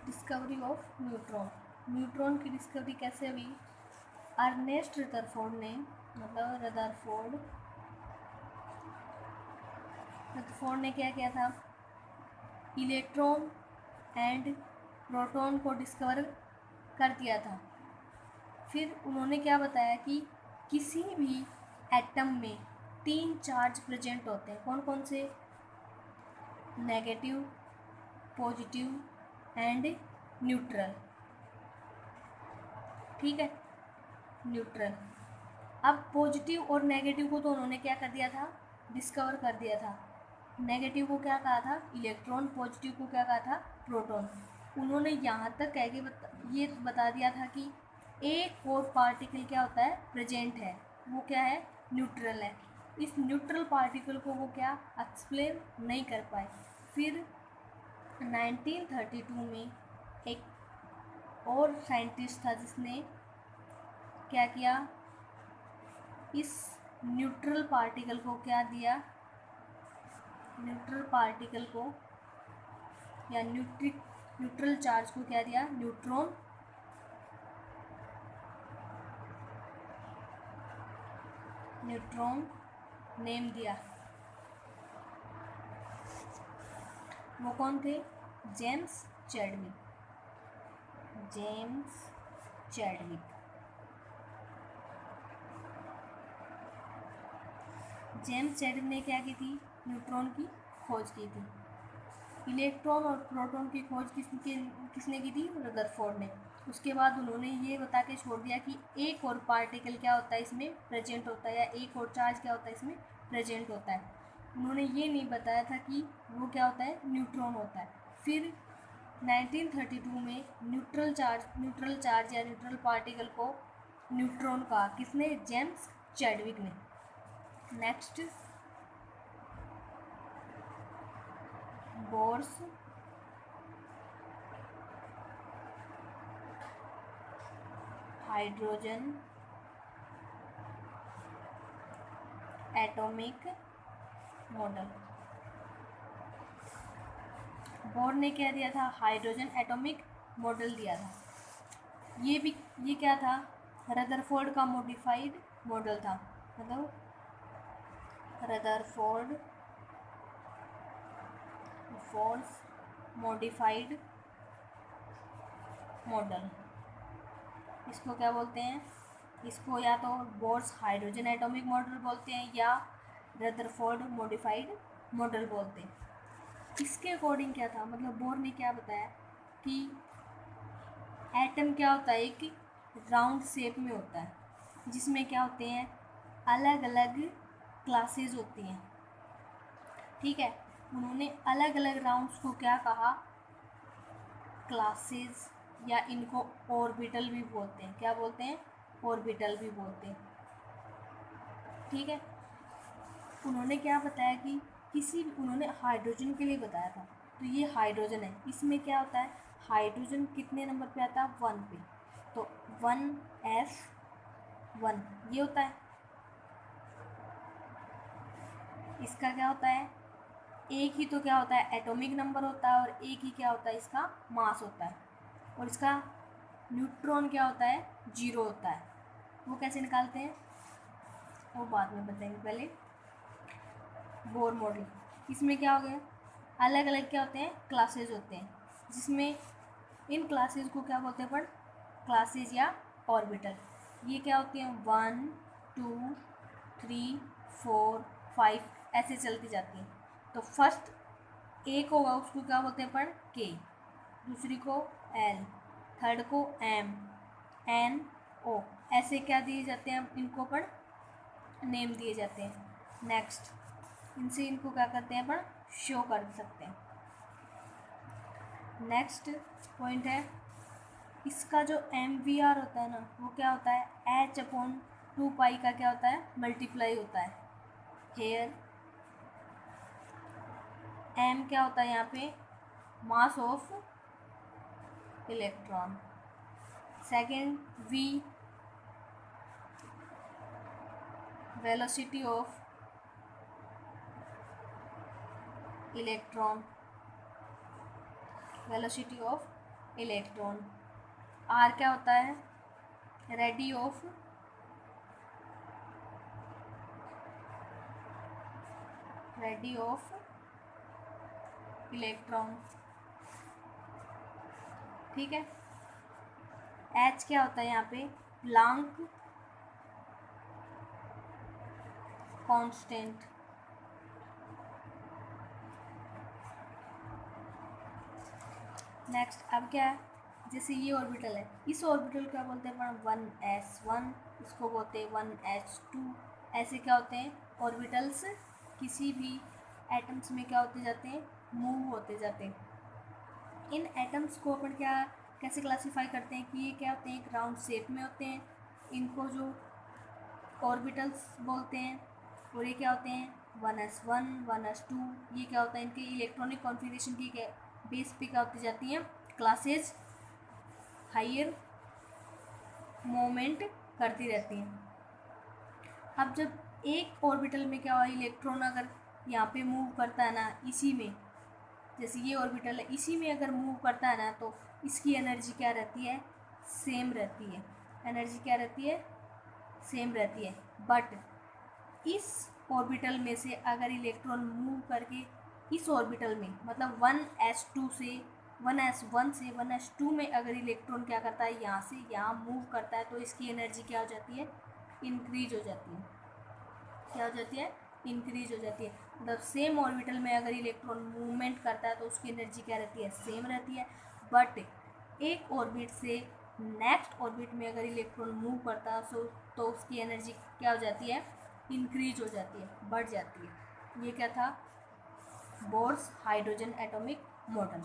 Discovery of neutron. Neutron की discovery कैसे हुई? अर्नेस्ट रदरफोर्ड ने, मतलब रदरफोर्ड ने क्या किया था? इलेक्ट्रॉन एंड प्रोटॉन को डिस्कवर कर दिया था। फिर उन्होंने क्या बताया कि किसी भी एटम में 3 चार्ज प्रेजेंट होते हैं। कौन कौन से? Negative, positive and neutral. ठीक है, न्यूट्रल। अब पॉजिटिव और नेगेटिव को तो उन्होंने क्या कर दिया था? डिस्कवर कर दिया था। नेगेटिव को क्या कहा था? इलेक्ट्रॉन। पॉजिटिव को क्या कहा था? प्रोटॉन। उन्होंने यहाँ तक कह के ये बता दिया था कि एक और पार्टिकल क्या होता है? प्रेजेंट है। वो क्या है? न्यूट्रल है। इस न्यूट्रल पार्टिकल को वो क्या एक्सप्लेन नहीं कर पाए। फिर 1932 में एक और साइंटिस्ट था जिसने क्या किया? इस न्यूट्रल पार्टिकल को क्या दिया? न्यूट्रल पार्टिकल को या न्यूट्रल चार्ज को क्या दिया? न्यूट्रॉन। न्यूट्रॉन नेम दिया। वो कौन थे? James Chadwick. James Chadwick. James Chadwick ने क्या की थी? न्यूट्रॉन की खोज की थी। इलेक्ट्रॉन और प्रोटॉन की खोज किसने की थी? रदरफोर्ड ने। उसके बाद उन्होंने ये बता के छोड़ दिया कि एक और पार्टिकल क्या होता है इसमें प्रेजेंट होता है, या एक और चार्ज क्या होता है इसमें प्रेजेंट होता है। उन्होंने ये नहीं बताया था कि वो क्या होता है? न्यूट्रॉन होता है। फिर 1932 में न्यूट्रल चार्ज या न्यूट्रल पार्टिकल को न्यूट्रॉन कहा। किसने? जेम्स चैडविक ने। Next, Bohr's hydrogen atomic model. Bohr ने क्या दिया था? हाइड्रोजन एटॉमिक मॉडल दिया था। ये क्या था? रदरफोर्ड का मॉडिफाइड मॉडल था। मतलब रदरफोर्ड फोर्स मॉडिफाइड मॉडल। इसको क्या बोलते हैं? इसको या तो बोर्स हाइड्रोजन एटॉमिक मॉडल बोलते हैं या रदरफोर्ड मॉडिफाइड मॉडल बोलते हैं। इसके अकॉर्डिंग क्या था? मतलब बोर ने क्या बताया कि एटम क्या होता है? एक राउंड शेप में होता है, जिसमें क्या होते हैं? अलग अलग क्लासेस होती हैं। ठीक है, उन्होंने अलग अलग राउंड्स को क्या कहा? क्लासेस, या इनको ऑर्बिटल भी बोलते हैं। क्या बोलते हैं? ऑर्बिटल भी बोलते हैं। ठीक है, उन्होंने क्या बताया कि उन्होंने हाइड्रोजन के लिए बताया था। तो ये हाइड्रोजन है, इसमें क्या होता है? हाइड्रोजन कितने नंबर पे आता है? 1 पे। तो 1s1 ये होता है। इसका क्या होता है? एक ही तो क्या होता है? एटॉमिक नंबर होता है, और एक ही क्या होता है? इसका मास होता है। और इसका न्यूट्रॉन क्या होता है? 0 होता है। वो कैसे निकालते हैं वो बाद में बताएंगे। पहले बोर मॉडल। इसमें क्या हो गया? अलग अलग क्या होते हैं? क्लासेस होते हैं, जिसमें इन क्लासेस को क्या बोलते हैं? क्लासेस या ऑर्बिटल। ये क्या होती हैं? 1 2 3 4 5 ऐसे चलती जाती हैं। तो फर्स्ट एक होगा, उसको क्या बोलते हैं? के। दूसरी को एल, थर्ड को एम, एन, ओ। ऐसे क्या दिए जाते हैं? इनको नेम दिए जाते हैं। नेक्स्ट, इनसे इनको क्या करते हैं? शो कर सकते हैं। नेक्स्ट पॉइंट है, इसका जो MVR होता है ना, वो क्या होता है? H/2 का क्या होता है? मल्टीप्लाई होता है। हेयर M क्या होता है यहाँ पे? Mass of electron. Second, V velocity of electron. Velocity of electron. R क्या होता है, रेडी ऑफ इलेक्ट्रॉन। ठीक है। एच क्या होता है यहाँ पे, प्लांक कांस्टेंट। नेक्स्ट अब क्या है, जैसे ये ऑर्बिटल है, इस ऑर्बिटल को क्या बोलते हैं, 1s1, इसको बोलते हैं 1s2। ऐसे क्या होते हैं ऑर्बिटल्स किसी भी एटम्स में क्या होते जाते हैं, मूव होते जाते हैं। इन एटम्स को अपन क्या कैसे क्लासीफाई करते हैं कि ये क्या होते हैं, एक राउंड शेप में होते हैं, इनको जो ऑर्बिटल्स बोलते हैं। और ये क्या होते हैं 1s1 1s2, ये क्या होता है, इनके इलेक्ट्रॉनिक कॉन्फ़िगरेशन की बेस पे क्या होती जाती हैं, क्लासेज हायर मोमेंट करती रहती हैं। अब जब एक ऑर्बिटल में क्या हुआ, इलेक्ट्रॉन अगर यहाँ पे मूव करता है ना, इसी में, जैसे ये ऑर्बिटल है, इसी में अगर मूव करता है ना, तो इसकी एनर्जी क्या रहती है, सेम रहती है। एनर्जी क्या रहती है, सेम रहती है। बट इस ऑर्बिटल में से अगर इलेक्ट्रॉन मूव करके इस ऑर्बिटल में, मतलब 1s1 से 1s2 में अगर इलेक्ट्रॉन क्या करता है, यहाँ से यहाँ मूव करता है, तो इसकी एनर्जी क्या हो जाती है, इंक्रीज हो जाती है। क्या हो जाती है, इंक्रीज हो जाती है। मतलब सेम ऑर्बिटल में अगर इलेक्ट्रॉन मूवमेंट करता है तो उसकी एनर्जी क्या रहती है, सेम रहती है। बट एक ऑर्बिट से नेक्स्ट ऑर्बिट में अगर इलेक्ट्रॉन मूव करता है तो उसकी एनर्जी क्या हो जाती है, इंक्रीज हो जाती है, बढ़ जाती है। ये क्या था, बोर्स हाइड्रोजन एटॉमिक मॉडल।